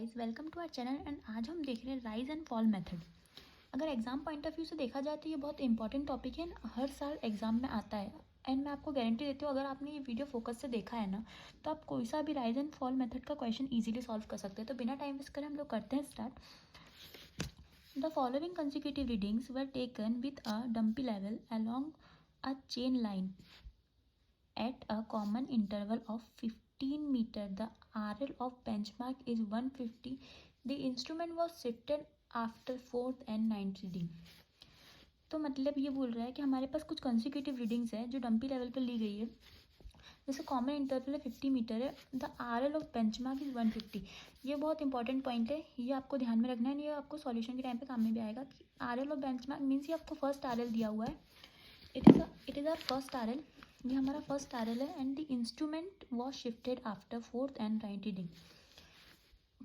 Guys, welcome to our channel and आज हम देख रहे हैं राइज एंड फॉल मेथड। अगर एग्जाम पॉइंट ऑफ व्यू से देखा जाए तो ये बहुत इंपॉर्टेंट टॉपिक है, हर साल एग्जाम में आता है। एंड मैं आपको गारंटी देती हूँ, अगर आपने ये वीडियो फोकस से देखा है ना, तो आप कोई सा भी राइज एंड फॉल मेथड का क्वेश्चन ईजिली सॉल्व कर सकते हैं। तो बिना टाइम वेस्ट करें हम लोग करते हैं start. The following consecutive readings were taken with a dumpy level along a chain line at a common interval of 15 meter. The RL of benchmark is 150. The instrument was shifted after fourth and ninth reading. तो मतलब ये बोल रहा है कि हमारे पास कुछ consecutive readings है जो डंपी लेवल पर ली गई है। जैसे कॉमन इंटरवल है 50 मीटर है। The RL of benchmark is 150। ये बहुत इंपॉर्टेंट पॉइंट है, ये आपको ध्यान में रखना है, ये आपको सॉल्यूशन के टाइम पे काम में भी आएगा। कि RL ऑफ बेंचमार्क मीन्स ये आपको फर्स्ट RL दिया हुआ है। It is our first RL, ये हमारा फर्स्ट RL है। And the instrument was shifted after fourth and ninth reading.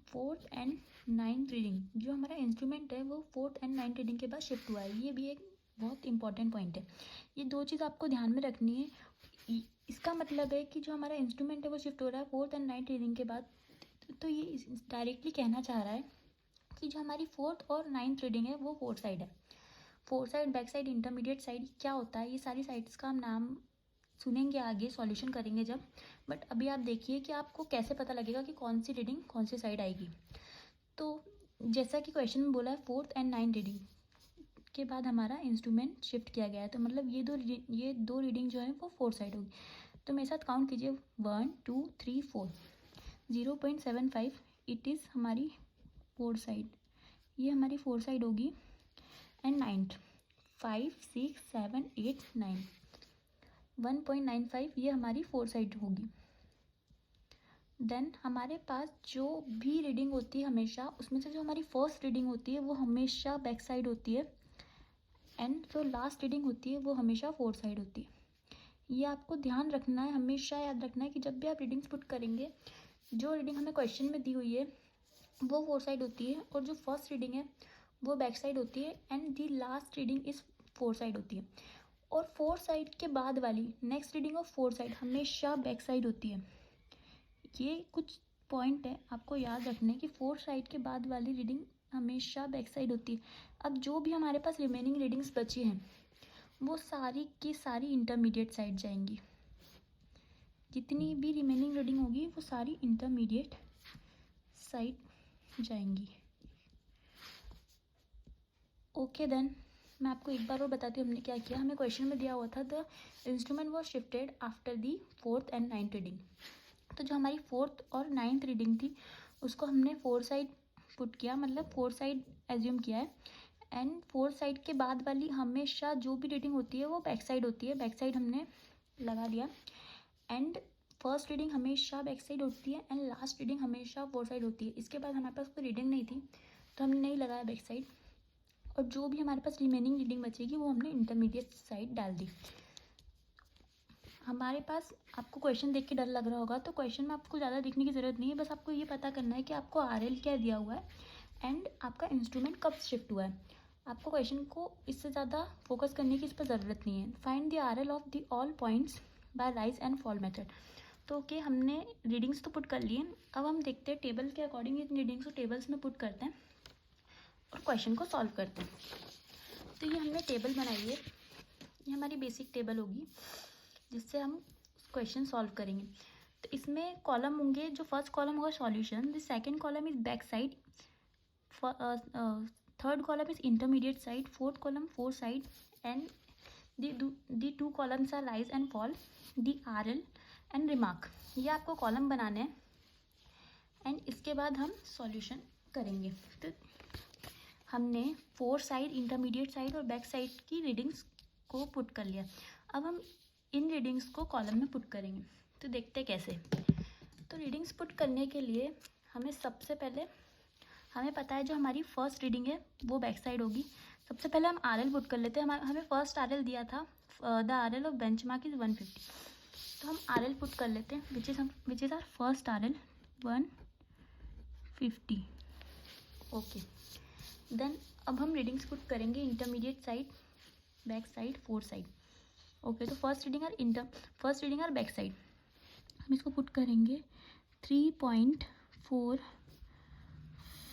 Fourth and ninth reading, जो हमारा इंस्ट्रूमेंट है वो फोर्थ एंड नाइन्थ रीडिंग के बाद शिफ्ट हुआ है। ये भी एक बहुत इंपॉर्टेंट पॉइंट है। ये दो चीज़ आपको ध्यान में रखनी है। इसका मतलब है कि जो हमारा इंस्ट्रूमेंट है वो शिफ्ट हो रहा है फोर्थ एंड नाइन्थ रीडिंग के बाद। तो ये डायरेक्टली कहना चाह रहा है कि जो हमारी फोर्थ और नाइन्थ रीडिंग है वो फोर साइड है। Four side, back side, intermediate side क्या होता है, ये सारी साइड्स का हम नाम सुनेंगे आगे, सॉल्यूशन करेंगे जब। बट अभी आप देखिए कि आपको कैसे पता लगेगा कि कौन सी रीडिंग कौन सी साइड आएगी। तो जैसा कि क्वेश्चन में बोला है, फोर्थ एंड नाइन्थ रीडिंग के बाद हमारा इंस्ट्रूमेंट शिफ्ट किया गया है, तो मतलब ये दो रीडिंग जो है वो फोर साइड होगी। तो मेरे साथ काउंट कीजिए, 1 2 3 4, 0.75 इट इज़ हमारी फोर साइड, ये हमारी फोर साइड होगी। एंड नाइन्थ 5 6 7 8 9, 1.95 ये हमारी फोर साइड होगी। देन हमारे पास जो भी रीडिंग होती है हमेशा, उसमें से जो हमारी फर्स्ट रीडिंग होती है वो हमेशा बैक साइड होती है। एंड जो लास्ट रीडिंग होती है वो हमेशा फोर साइड होती है। ये आपको ध्यान रखना है, हमेशा याद रखना है कि जब भी आप रीडिंग्स पुट करेंगे, जो रीडिंग हमें क्वेश्चन में दी हुई है वो फोर साइड होती है, और जो फर्स्ट रीडिंग है वो बैक साइड होती है। एंड दी लास्ट रीडिंग इस फोर साइड होती है। और फोर साइड के बाद वाली next reading of four side हमेशा बैक साइड होती है। ये कुछ पॉइंट है आपको याद रखने कि फोर साइड के बाद वाली रीडिंग हमेशा बैक साइड होती है। अब जो भी हमारे पास रिमेनिंग रीडिंग्स बची हैं वो सारी की सारी इंटरमीडिएट साइड जाएंगी। जितनी भी रिमेनिंग रीडिंग होगी वो सारी इंटरमीडिएट साइड जाएंगी। ओके देन मैं आपको एक बार और बताती हूँ हमने क्या किया। हमें क्वेश्चन में दिया हुआ था the instrument was shifted after the fourth and ninth reading. तो जो हमारी फोर्थ और नाइन्थ रीडिंग थी उसको हमने फोर साइड पुट किया, मतलब फोर साइड एज्यूम किया है। एंड फोर साइड के बाद वाली हमेशा जो भी रीडिंग होती है वो बैक साइड होती है, बैक साइड हमने लगा दिया। एंड फर्स्ट रीडिंग हमेशा बैक साइड होती है एंड लास्ट रीडिंग हमेशा फोर साइड होती है। इसके बाद हमारे पास कोई रीडिंग नहीं थी तो हमने नहीं लगाया बैक साइड, और जो भी हमारे पास रिमेनिंग रीडिंग बचेगी वो हमने इंटरमीडिएट साइड डाल दी। हमारे पास, आपको क्वेश्चन देख के डर लग रहा होगा, तो क्वेश्चन में आपको ज़्यादा देखने की ज़रूरत नहीं है, बस आपको ये पता करना है कि आपको RL क्या दिया हुआ है एंड आपका इंस्ट्रूमेंट कब शिफ्ट हुआ है। आपको क्वेश्चन को इससे ज़्यादा फोकस करने की इस पर ज़रूरत नहीं है। Find the RL of the all points by rise and fall method. तो ओके, हमने रीडिंग्स तो पुट कर लिए। अब हम देखते हैं टेबल के अकॉर्डिंग इन रीडिंग्स को टेबल्स में पुट करते हैं और क्वेश्चन को सॉल्व करते हैं। तो ये हमने टेबल बनाई है, ये हमारी बेसिक टेबल होगी जिससे हम क्वेश्चन सॉल्व करेंगे। तो इसमें कॉलम होंगे, जो फर्स्ट कॉलम होगा solution, the second column is back side, third column is intermediate side, fourth column fore side, and the two columns are rise and fall, the RL and remark. ये आपको column बनाने हैं and इसके बाद हम solution करेंगे। तो हमने फोर साइड, इंटरमीडिएट साइड और बैक साइड की रीडिंग्स को पुट कर लिया। अब हम इन रीडिंग्स को कॉलम में पुट करेंगे, तो देखते कैसे। तो रीडिंग्स पुट करने के लिए हमें सबसे पहले, हमें पता है जो हमारी फर्स्ट रीडिंग है वो बैक साइड होगी। सबसे पहले हम RL पुट कर लेते हैं। हमें फर्स्ट RL दिया था, the RL of benchmark is 150। तो हम RL पुट कर लेते हैं, which is our first RL 150। Okay then अब हम रीडिंग्स पुट करेंगे intermediate sight, back sight, fore sight. Okay तो first reading are back sight, हम इसको पुट करेंगे 3.4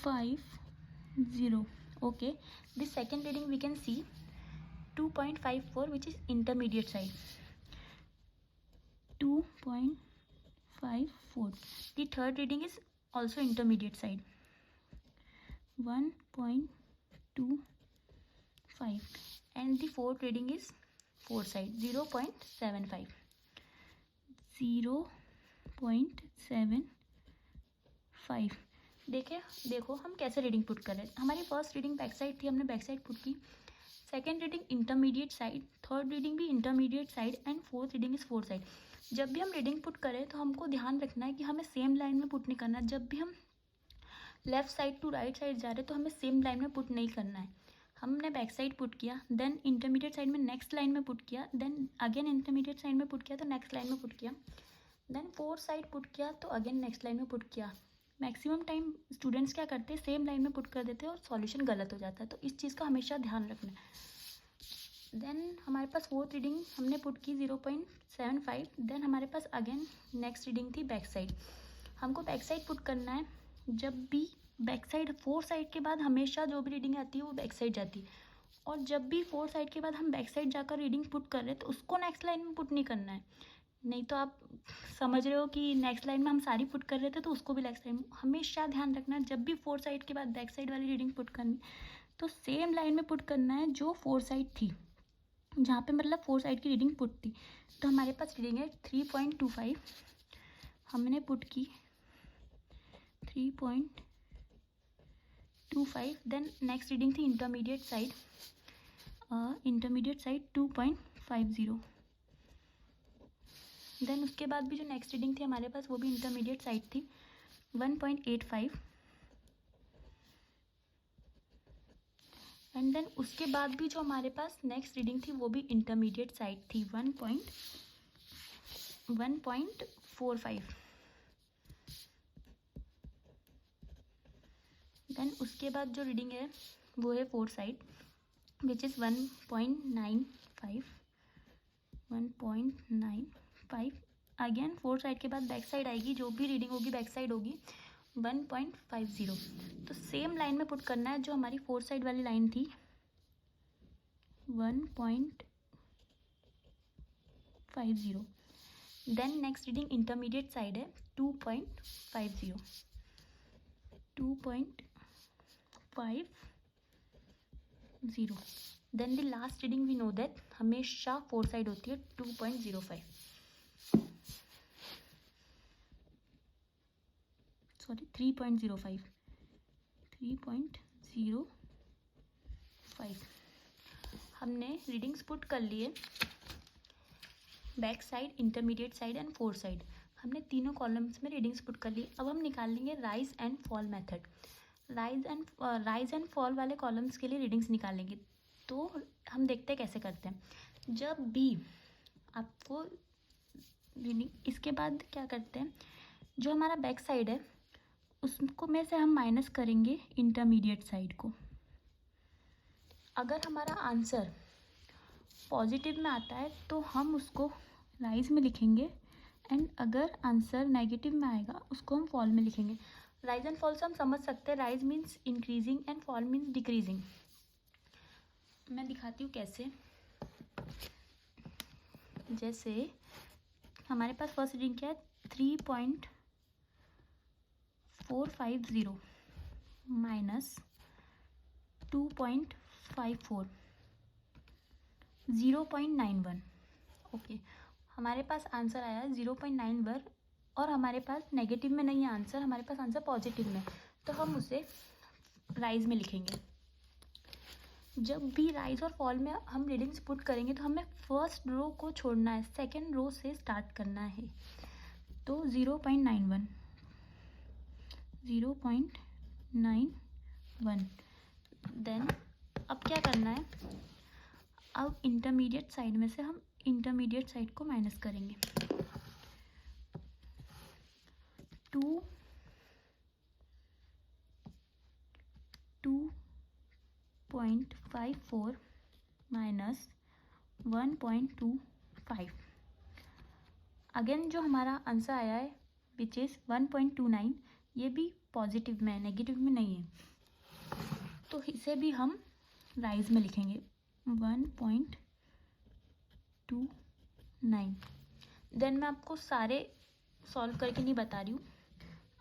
2.50. Okay, the second reading we can see 2.54, which is intermediate side. 2.54. The third reading is also intermediate side. 1.25, and the fourth reading is fourth side 0.75. 0.75. देखो हम कैसे reading put कर रहे हैं. हमारी फर्स्ट रीडिंग बैक साइड थी, हमने back sight put की. Second reading intermediate sight, third reading भी intermediate sight, and fourth reading is fourth sight. जब भी हम रीडिंग पुट करें तो हमको ध्यान रखना है कि हमें सेम लाइन में पुट नहीं करना. जब भी हम left side to right side जा रहे हैं तो हमें सेम लाइन में पुट नहीं करना है. हमने बैक साइड पुट किया, देन इंटरमीडिएट साइड में नेक्स्ट लाइन में पुट किया, देन अगेन इंटरमीडिएट साइड में पुट किया तो नेक्स्ट लाइन में पुट किया, देन फोर्थ साइड पुट किया तो अगेन नेक्स्ट लाइन में पुट किया. मैक्सिमम टाइम स्टूडेंट्स क्या करते हैं, सेम लाइन में पुट कर देते हैं और सॉल्यूशन गलत हो जाता है. तो इस चीज़ का हमेशा ध्यान रखना है. देन हमारे पास फोर्थ रीडिंग हमने पुट की 0.75. देन हमारे पास अगेन नेक्स्ट रीडिंग थी बैक साइड. हमको बैक साइड पुट करना है. जब भी बैक साइड, फोर्थ साइड के बाद हमेशा जो भी रीडिंग आती है वो बैक साइड जाती है. और जब भी फोर्थ साइड के बाद हम बैक साइड जाकर रीडिंग पुट कर रहे हैं तो उसको नेक्स्ट लाइन में पुट नहीं करना है. नहीं तो आप समझ रहे हो कि नेक्स्ट लाइन में हम सारी पुट कर रहे थे तो उसको भी नेक्स्ट लाइन में. हमेशा ध्यान रखना है जब भी फोर्थ साइड के बाद बैक साइड वाली रीडिंग पुट करनी तो सेम लाइन में पुट करना है जो फोर्थ साइड थी, जहाँ पे मतलब फोर्थ साइड की रीडिंग पुट थी. तो हमारे पास रीडिंग है 3.25. हमने पुट की 3.25. देन नेक्स्ट रीडिंग थी intermediate side. Intermediate side 2.50. Then उसके बाद भी जो नेक्स्ट रीडिंग थी हमारे पास वो भी इंटरमीडिएट साइड थी 1.85. एंड देन उसके बाद भी जो हमारे पास नेक्स्ट रीडिंग थी वो भी इंटरमीडिएट साइड थी 1.45. देन उसके बाद जो रीडिंग है वो है fourth side which is 1.95. Again fourth side के बाद बैक साइड आएगी, जो भी रीडिंग होगी बैक साइड होगी 1.50. तो सेम लाइन में पुट करना है जो हमारी फोर्थ साइड वाली लाइन थी 1.50. Then next reading intermediate side है 2.50. 2.50. Then the last reading we know that हमेशा फोर्थ साइड होती है 2.05. सॉरी 3.05. 3.05. हमने रीडिंग्स पुट कर लिए back side, intermediate sight and fourth side. हमने तीनों कॉलम्स में रीडिंग्स पुट कर ली. अब हम निकाल लेंगे rise and fall method. Rise and fall वाले कॉलम्स के लिए रीडिंग्स निकालेंगे. तो हम देखते हैं कैसे करते हैं. जब भी आपको रीडिंग, इसके बाद क्या करते हैं, जो हमारा बैक साइड है उसको में से हम माइनस करेंगे इंटरमीडिएट साइड को. अगर हमारा आंसर पॉजिटिव में आता है तो हम उसको राइज में लिखेंगे, एंड अगर आंसर नेगेटिव में आएगा उसको हम फॉल में लिखेंगे. राइज एंड फॉल से हम समझ सकते हैं rise means increasing and fall means decreasing. मैं दिखाती हूँ कैसे. जैसे हमारे पास फर्स्ट रीडिंग क्या है 3.450 माइनस 2.54 0.91. ओके, हमारे पास आंसर आया है 0.91 और हमारे पास नेगेटिव में नहीं है आंसर, हमारे पास आंसर पॉजिटिव में. तो हम उसे राइज में लिखेंगे. जब भी राइज और फॉल में हम रीडिंग्स पुट करेंगे तो हमें फर्स्ट रो को छोड़ना है, सेकेंड रो से स्टार्ट करना है. तो 0.91. देन अब क्या करना है, अब इंटरमीडिएट साइड में से हम इंटरमीडिएट साइड को माइनस करेंगे. 2.54 माइनस 1.25. अगेन जो हमारा आंसर आया है विच इज़ 1.29, ये भी पॉजिटिव में है, नेगेटिव में नहीं है, तो इसे भी हम राइज में लिखेंगे 1.29। देन मैं आपको सारे सॉल्व करके नहीं बता रही हूँ,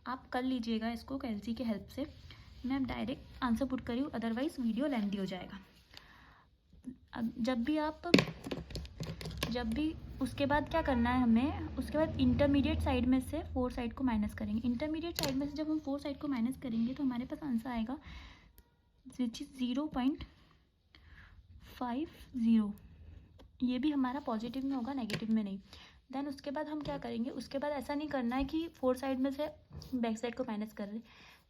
आप कर लीजिएगा इसको कैलसी के हेल्प से। मैं अब डायरेक्ट आंसर पुट करी हूँ, अदरवाइज़ वीडियो लेंथी हो जाएगा। अब जब भी उसके बाद क्या करना है हमें, उसके बाद इंटरमीडिएट साइड में से 4 साइड को माइनस करेंगे। इंटरमीडिएट साइड में से जब हम 4 साइड को माइनस करेंगे तो हमारे पास आंसर आएगा विच इज़ 0.50। ये भी हमारा पॉजिटिव में होगा, नेगेटिव में नहीं। देन उसके बाद हम क्या करेंगे, उसके बाद ऐसा नहीं करना है कि 4 साइड में से बैक साइड को माइनस कर रहे।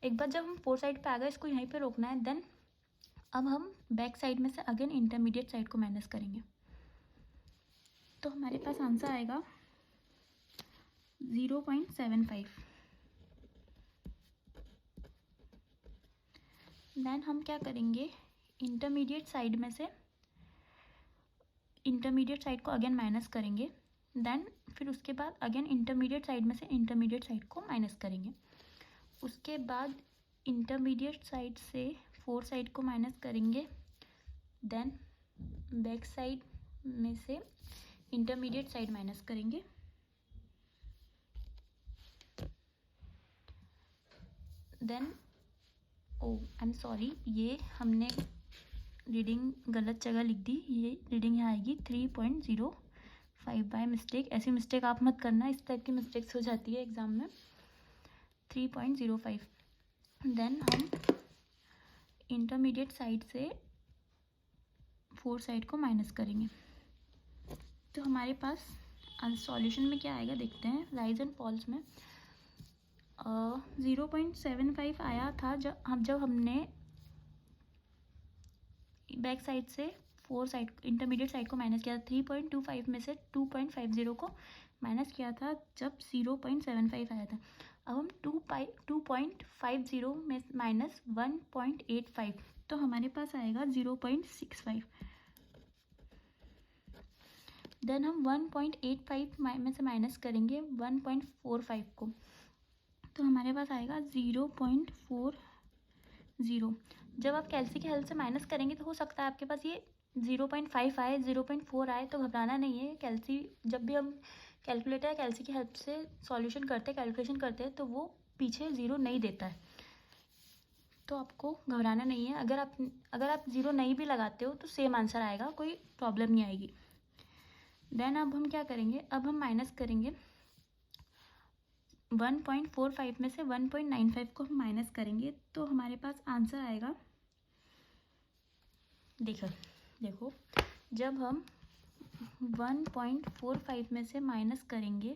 एक बार जब हम 4 साइड पे आ गए, इसको यहीं पे रोकना है। देन अब हम बैक साइड में से अगेन इंटरमीडिएट साइड को माइनस करेंगे, तो हमारे पास आंसर आएगा 0.75। देन हम क्या करेंगे, इंटरमीडिएट साइड को अगेन माइनस करेंगे। देन फिर उसके बाद अगेन इंटरमीडिएट साइड में से इंटरमीडिएट साइड को माइनस करेंगे। उसके बाद इंटरमीडिएट साइड से 4 साइड को माइनस करेंगे। देन बैक साइड में से इंटरमीडिएट साइड माइनस करेंगे। देन आई एम सॉरी, ये हमने रीडिंग गलत जगह लिख दी। ये रीडिंग यहाँ आएगी 3.05 बाय मिस्टेक। ऐसी मिस्टेक आप मत करना, इस टाइप की मिस्टेक्स हो जाती है एग्ज़ाम में। 3.05। देन हम इंटरमीडिएट साइड से 4 साइड को माइनस करेंगे, तो हमारे पास सॉल्यूशन में क्या आएगा देखते हैं। राइज एंड फॉल्स में 0.75 आया था जब हमने बैक साइड से 4 साइड इंटरमीडिएट साइड को माइनस किया था। 3.25 में से 2.50 को माइनस किया था जब 0.75 आया था। अब हम 2.50 में माइनस 1.85, तो हमारे पास आएगा 0.65। देन हम 1.85 में से माइनस करेंगे 1.45 को, तो हमारे पास आएगा 0.40। जब आप कैलसी के हेल्प से माइनस करेंगे तो हो सकता है आपके पास ये 0.5 आए, 0.4 आए, तो घबराना नहीं है। कैलसी जब भी हम कैलकुलेटर या कैलसी की हेल्प से सॉल्यूशन करते हैं, कैलकुलेशन करते हैं, तो वो पीछे 0 नहीं देता है, तो आपको घबराना नहीं है। अगर आप 0 नहीं भी लगाते हो तो सेम आंसर आएगा, कोई प्रॉब्लम नहीं आएगी। देन अब हम क्या करेंगे, अब हम माइनस करेंगे 1.45 में से 1.95 को हम माइनस करेंगे, तो हमारे पास आंसर आएगा, देखो जब हम 1.45 में से माइनस करेंगे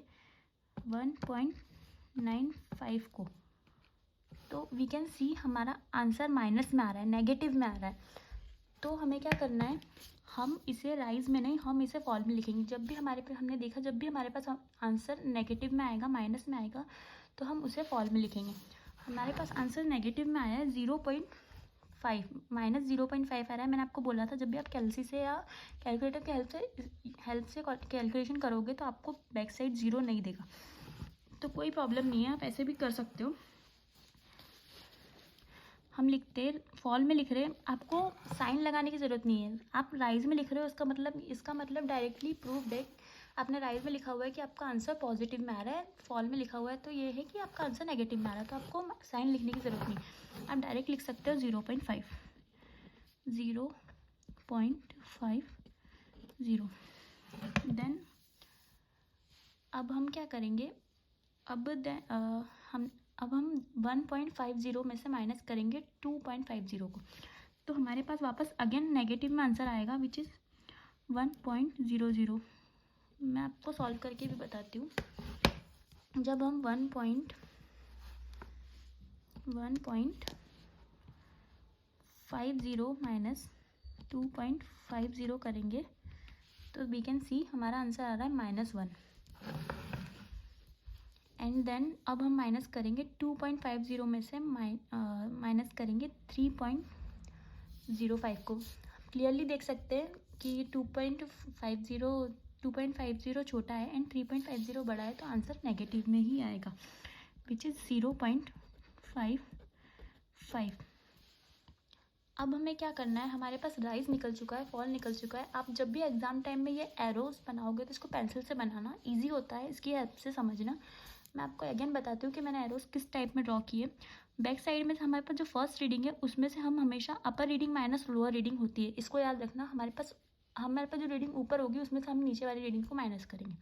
1.95 को, तो वी कैन सी हमारा आंसर माइनस में आ रहा है, नेगेटिव में आ रहा है। तो हमें क्या करना है, हम इसे राइज में नहीं, हम इसे फॉल में लिखेंगे। जब भी हमारे पास आंसर नेगेटिव में आएगा, माइनस में आएगा, तो हम उसे फॉल में लिखेंगे। हमारे पास आंसर नेगेटिव में आया है 0.5, माइनस 0.5 आ रहा है। मैंने आपको बोला था जब भी आप कैलसी से या कैलकुलेटर के हेल्प से कैलकुलेशन करोगे तो आपको बैक साइड 0 नहीं देगा, तो कोई प्रॉब्लम नहीं है, आप ऐसे भी कर सकते हो। हम फॉल में लिख रहे हैं, आपको साइन लगाने की ज़रूरत नहीं है। आप राइज में लिख रहे हो, इसका मतलब डायरेक्टली प्रूव्ड है। आपने राइज में लिखा हुआ है कि आपका आंसर पॉजिटिव में आ रहा है, फॉल में लिखा हुआ है तो ये है कि आपका आंसर नेगेटिव में आ रहा है, तो आपको साइन लिखने की ज़रूरत नहीं। आप डायरेक्ट लिख सकते हो 0.50। देन अब हम क्या करेंगे, अब हम 1.50 में से माइनस करेंगे 2.50 को, तो हमारे पास वापस अगेन नेगेटिव में आंसर आएगा विच इज़ 1.00। मैं आपको सॉल्व करके भी बताती हूँ। जब हम 1.50 माइनस 2.50 करेंगे तो वी कैन सी हमारा आंसर आ रहा है -1। एंड देन अब हम माइनस करेंगे 2.50 में से माइनस करेंगे 3.05 को। क्लियरली देख सकते हैं कि 2.50 छोटा है एंड 3.50 बड़ा है, तो आंसर नेगेटिव में ही आएगा विच इज़ 0.50। 0.55। अब हमें क्या करना है, हमारे पास राइज निकल चुका है, फॉल निकल चुका है। आप जब भी एग्जाम टाइम में ये एरोज बनाओगे तो इसको पेंसिल से बनाना ईजी होता है, इसकी हेल्प से समझना। मैं आपको अगेन बताती हूँ कि मैंने एरोज किस टाइप में ड्रॉ किए। बैक साइड में से हमारे पास जो फर्स्ट रीडिंग है उसमें से हम हमेशा अपर रीडिंग माइनस लोअर रीडिंग होती है, इसको याद रखना। हमारे पास जो रीडिंग ऊपर होगी उसमें से हम नीचे वाली रीडिंग को माइनस करेंगे।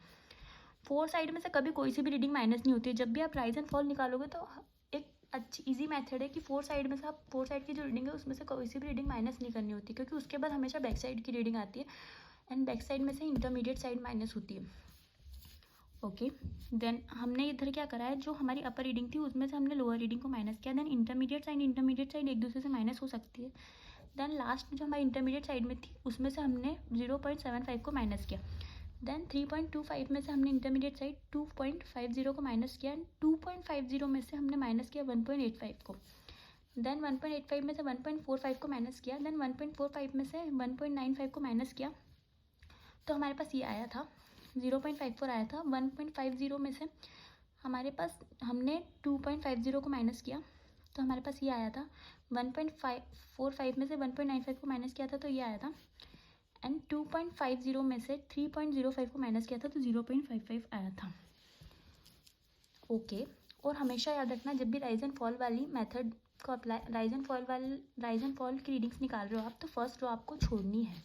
फोर साइड में से कभी कोई सी भी रीडिंग माइनस नहीं होती है। जब भी आप राइज एंड फॉल निकालोगे तो एक अच्छी इजी मेथड है कि फोर साइड में से आप फोर साइड की जो रीडिंग है उसमें से कोई सी भी रीडिंग माइनस नहीं करनी होती, क्योंकि उसके बाद हमेशा बैक साइड की रीडिंग आती है एंड बैक साइड में से इंटरमीडिएट साइड माइनस होती है। ओके, देन हमने इधर क्या करा है, जो हमारी अपर रीडिंग थी उसमें से हमने लोअर रीडिंग को माइनस किया। देन इंटरमीडिएट साइड एक दूसरे से माइनस हो सकती है। देन लास्ट में जो हमारी इंटरमीडिएट साइड में थी उसमें से हमने 0.75 को माइनस किया। देन 3.25 में से हमने इंटरमीडिएट साइड 2.50 को माइनस किया एंड 2.50 में से हमने माइनस किया 1.85 को। देन 1.85 में से 1.45 को माइनस किया। देन 1.45 में से 1.95 को माइनस किया तो हमारे पास ये आया था 0.54 आया था। 1.50 में से हमारे पास हमने 2.50 को माइनस किया तो हमारे पास ये आया था। 1.45 में से 1.95 को माइनस किया था तो ये आया था एंड 2.50 में से 3.05 को माइनस किया था तो 0.55 आया था। ओके, और हमेशा याद रखना जब भी राइज एंड फॉल वाली मेथड को अप्लाई, राइज एंड फॉल की रीडिंग्स निकाल रहे हो आप तो फर्स्ट रो आपको छोड़नी है।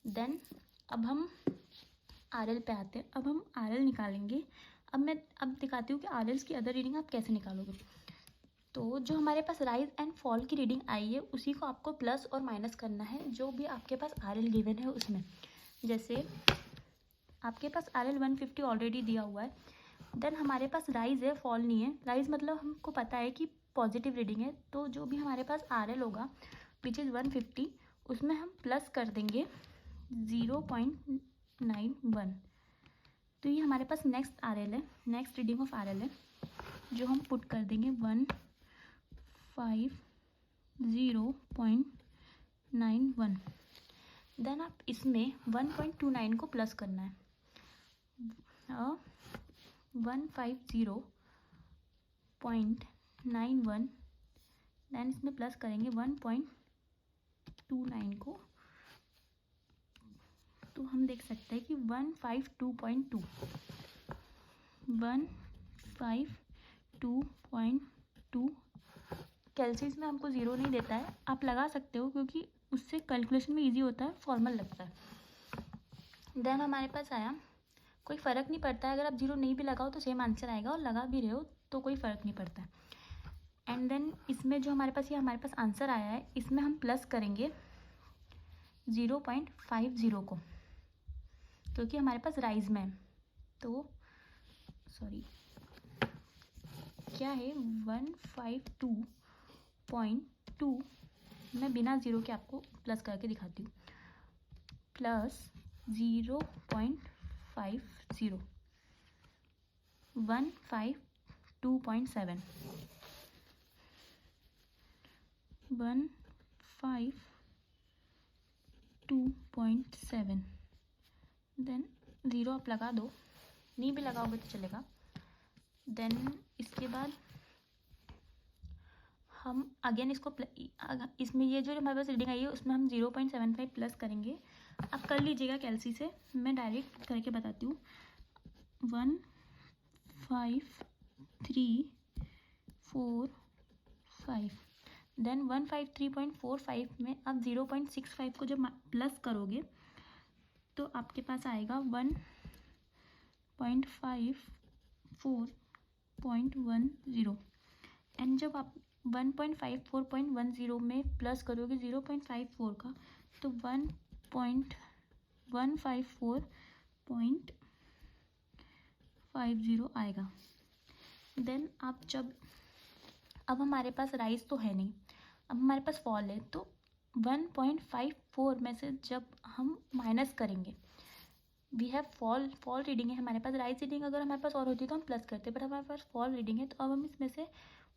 देन अब हम आरएल पे आते हैं। अब हम आरएल निकालेंगे। अब दिखाती हूँ कि आरएल्स की अदर रीडिंग आप कैसे निकालोगे। तो जो हमारे पास राइज एंड फॉल की रीडिंग आई है उसी को आपको प्लस और माइनस करना है जो भी आपके पास आरएल गिवन है उसमें। जैसे आपके पास आरएल 150 ऑलरेडी दिया हुआ है। देन हमारे पास राइज है, फॉल नहीं है। राइज मतलब हमको पता है कि पॉजिटिव रीडिंग है, तो जो भी हमारे पास आरएल होगा विच इज़ 150 उसमें हम प्लस कर देंगे 0.91। तो ये हमारे पास नेक्स्ट आरएल है, नेक्स्ट रीडिंग ऑफ आरएल है जो हम पुट कर देंगे 150.91। देन आप इसमें 1.29 को प्लस करना है। 150.91 देन इसमें प्लस करेंगे 1.29 को, तो हम देख सकते हैं कि 152.2 कैलसीज में हमको ज़ीरो नहीं देता है, आप लगा सकते हो क्योंकि उससे कैलकुलेशन में इजी होता है, फॉर्मल लगता है। देन हमारे पास आया, कोई फ़र्क नहीं पड़ता है अगर आप जीरो नहीं भी लगाओ तो सेम आंसर आएगा और लगा भी रहे हो तो कोई फ़र्क नहीं पड़ता है। एंड देन इसमें जो हमारे पास आंसर आया है इसमें हम प्लस करेंगे 0.50 को, क्योंकि हमारे पास राइज में है। तो सॉरी क्या है 152.2, मैं बिना ज़ीरो के आपको प्लस करके दिखाती हूँ, प्लस 0.50 152.7 152.7 देन ज़ीरो आप लगा दो, नहीं भी लगाओगे तो चलेगा। देन इसके बाद हम अगेन इसको इसमें ये जो हमारे पास रीडिंग आई है उसमें हम 0.75 प्लस करेंगे। आप कर लीजिएगा कैलसी से, मैं डायरेक्ट करके बताती हूँ। 15345 देन 153.45 में आप 0.65 को जब प्लस करोगे तो आपके पास आएगा 1.54.10 एंड जब आप 1.54.10 में प्लस करोगे 0.54 का तो 1.154.50 आएगा। देन आप जब अब हमारे पास राइज तो है नहीं, अब हमारे पास फॉल है, तो 1.54 में से जब हम माइनस करेंगे, वी हैव फॉल रीडिंग है हमारे पास। राइज रीडिंग अगर हमारे पास और होती तो हम प्लस करते, बट हमारे पास फॉल रीडिंग है तो अब हम इसमें से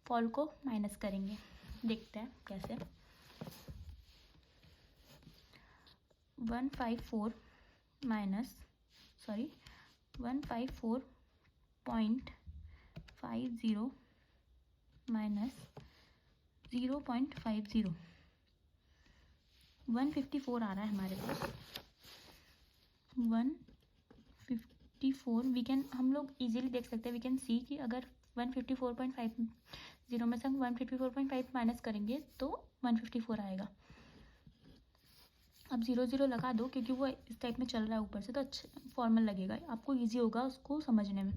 फॉल को माइनस करेंगे। देखते हैं कैसे। 154 154.50 माइनस 0.50, 154 आ रहा है हमारे पास। 154 हम लोग इजीली देख सकते हैं, वी कैन सी कि अगर 154.50 में से हम 154.5 माइनस करेंगे तो 154 आएगा। अब 0 लगा दो क्योंकि वो इस टाइप में चल रहा है ऊपर से, तो अच्छा फॉर्मल लगेगा, आपको इजी होगा उसको समझने में।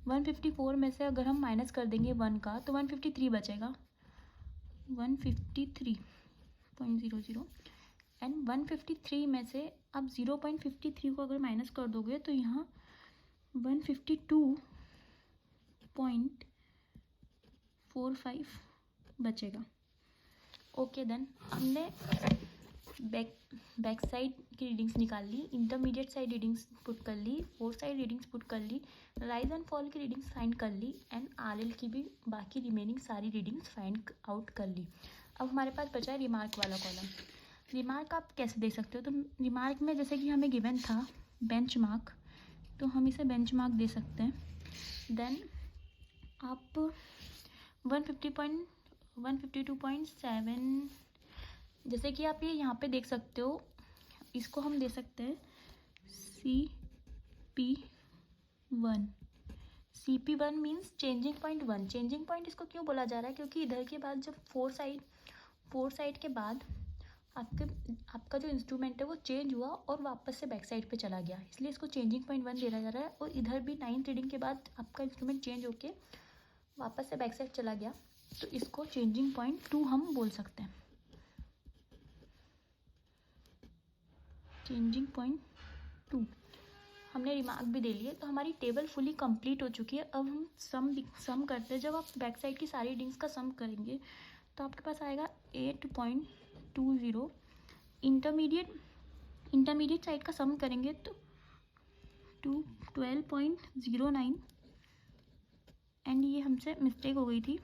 154 में से अगर हम माइनस कर देंगे 1 का तो 153 बचेगा, 153.00। एंड 153 में से अब 0.53 को अगर माइनस कर दोगे तो यहाँ 152.45 बचेगा। ओके देन हमने बैक साइड की रीडिंग्स निकाल ली, इंटरमीडिएट साइड रीडिंग्स पुट कर ली, फोर साइड रीडिंग्स पुट कर ली, राइज एंड फॉल की रीडिंग्स फाइंड कर ली, एंड आरएल की भी बाकी रिमेनिंग सारी रीडिंग्स फाइंड आउट कर ली। अब हमारे पास बचा है रिमार्क वाला कॉलम। रिमार्क आप कैसे दे सकते हो? तो रिमार्क में जैसे कि हमें गिवन था बेंचमार्क, तो हम इसे बेंचमार्क दे सकते हैं। देन आप 152.7, जैसे कि आप ये यहाँ पे देख सकते हो, इसको हम दे सकते हैं CP1। CP1 means changing point 1। Changing point इसको क्यों बोला जा रहा है? क्योंकि इधर के बाद जब फोर साइड के बाद आपका जो इंस्ट्रूमेंट है वो चेंज हुआ और वापस से बैक साइड पे चला गया, इसलिए इसको चेंजिंग पॉइंट 1 दिया जा रहा है। और इधर भी 9th रीडिंग के बाद आपका इंस्ट्रूमेंट चेंज होके वापस से बैक साइड चला गया, तो इसको चेंजिंग पॉइंट 2 हम बोल सकते हैं। चेंजिंग पॉइंट 2 हमने रिमार्क भी दे लिए, तो हमारी टेबल फुली कंप्लीट हो चुकी है। अब हम सम करते हैं। जब आप बैक साइड की सारी रीडिंग्स का सम करेंगे तो आपके पास आएगा 8.20। इंटरमीडिएट साइड का सम करेंगे तो 12.09। एंड ये हमसे मिस्टेक हो गई थी,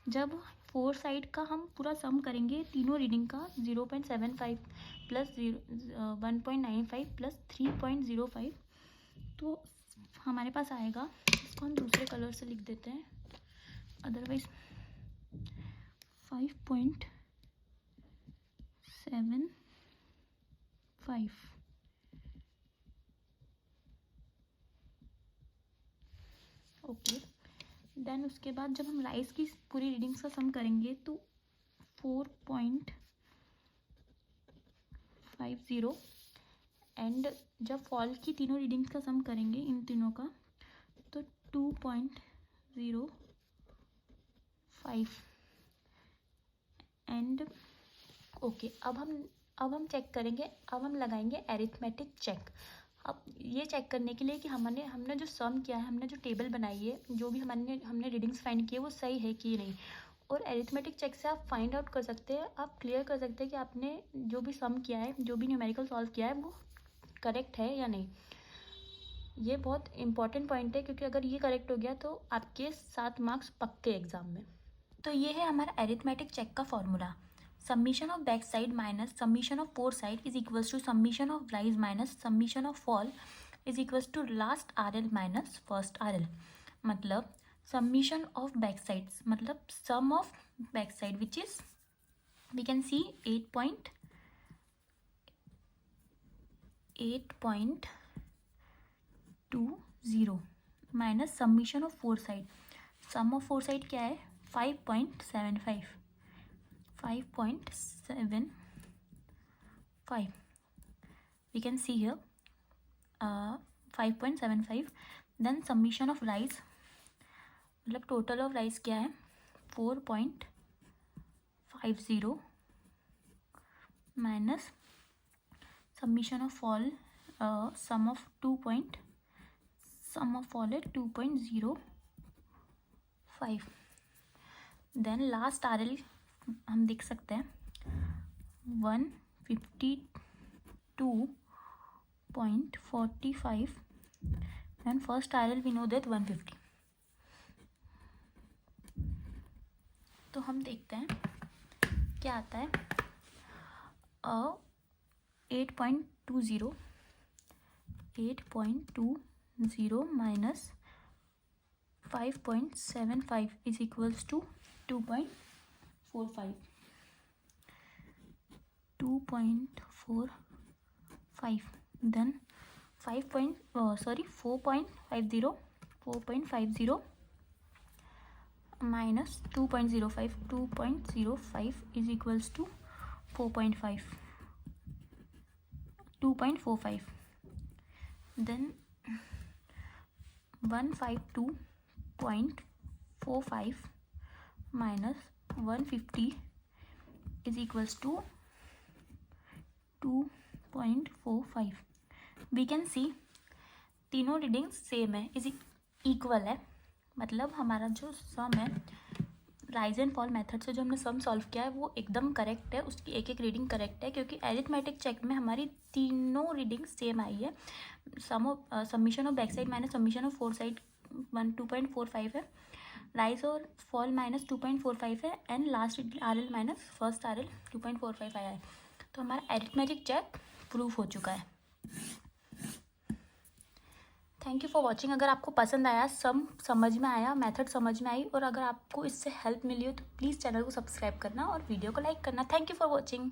जब फोर साइड का हम पूरा सम करेंगे तीनों रीडिंग का 0.75 प्लस 1.95 प्लस 3.05, तो हमारे पास आएगा, इसको हम दूसरे कलर से लिख देते हैं, अदरवाइज 5.75। ओके देन उसके बाद जब हम राइस की पूरी रीडिंग्स का सम करेंगे तो 4.50। एंड जब फॉल की तीनों रीडिंग्स का सम करेंगे इन तीनों का तो 2.05। एंड ओके अब हम चेक करेंगे, अब हम लगाएंगे एरिथमेटिक चेक। अब ये चेक करने के लिए कि हमने जो सम किया है, हमने जो टेबल बनाई है, जो भी हमने रीडिंग्स फाइंड किए वो सही है कि नहीं। और एरिथमेटिक चेक से आप फाइंड आउट कर सकते हैं, आप क्लियर कर सकते हैं कि आपने जो भी सम किया है, जो भी न्यूमेरिकल सॉल्व किया है वो करेक्ट है या नहीं। ये बहुत इंपॉर्टेंट पॉइंट है, क्योंकि अगर ये करेक्ट हो गया तो आपके 7 मार्क्स पक्के एग्जाम में। तो ये है हमारा एरिथमेटिक चेक का formula. Summation of back side minus summation of four side is equals to summation of rise minus summation of fall is equals to last RL minus first RL। मतलब summation of back sides मतलब sum of back side which is we can see 8.20 minus summation of four side। sum of four side क्या है? 5.75। we can see here 5.75। then summation of rise मतलब total of rise क्या है? 4.50 minus summation of fall sum of fall है 2.05। then last RL हम देख सकते हैं 152.45 and first RL we know that 150। तो हम देखते हैं क्या आता है। 8.20 minus 5.75 is equals to 2.45. 2.45. Then 4.50 minus 2.05. 2.05 is equals to 4.5. 2.45. Then 152.45 minus 150 is equals to 2.45. We can see तीनों रीडिंग सेम है, इज इक्वल है, मतलब हमारा जो सम है राइज एंड फॉल मेथड से जो हमने सम सॉल्व किया है वो एकदम करेक्ट है, उसकी एक एक रीडिंग करेक्ट है, क्योंकि एरिथमेटिक चेक में हमारी तीनों रीडिंग सेम आई है. Summation of back side minus summation of four side 2.45 है, राइज और फॉल माइनस 2.45 है, and last RL minus first RL 2.45 आया है. तो हमारा एरिथमेटिक चेक प्रूव हो चुका है. Thank you for watching. अगर आपको पसंद आया, सम समझ में आया, मेथड समझ में आई, और अगर आपको इससे हेल्प मिली हो तो प्लीज़ चैनल को सब्सक्राइब करना और वीडियो को लाइक करना. Thank you for watching.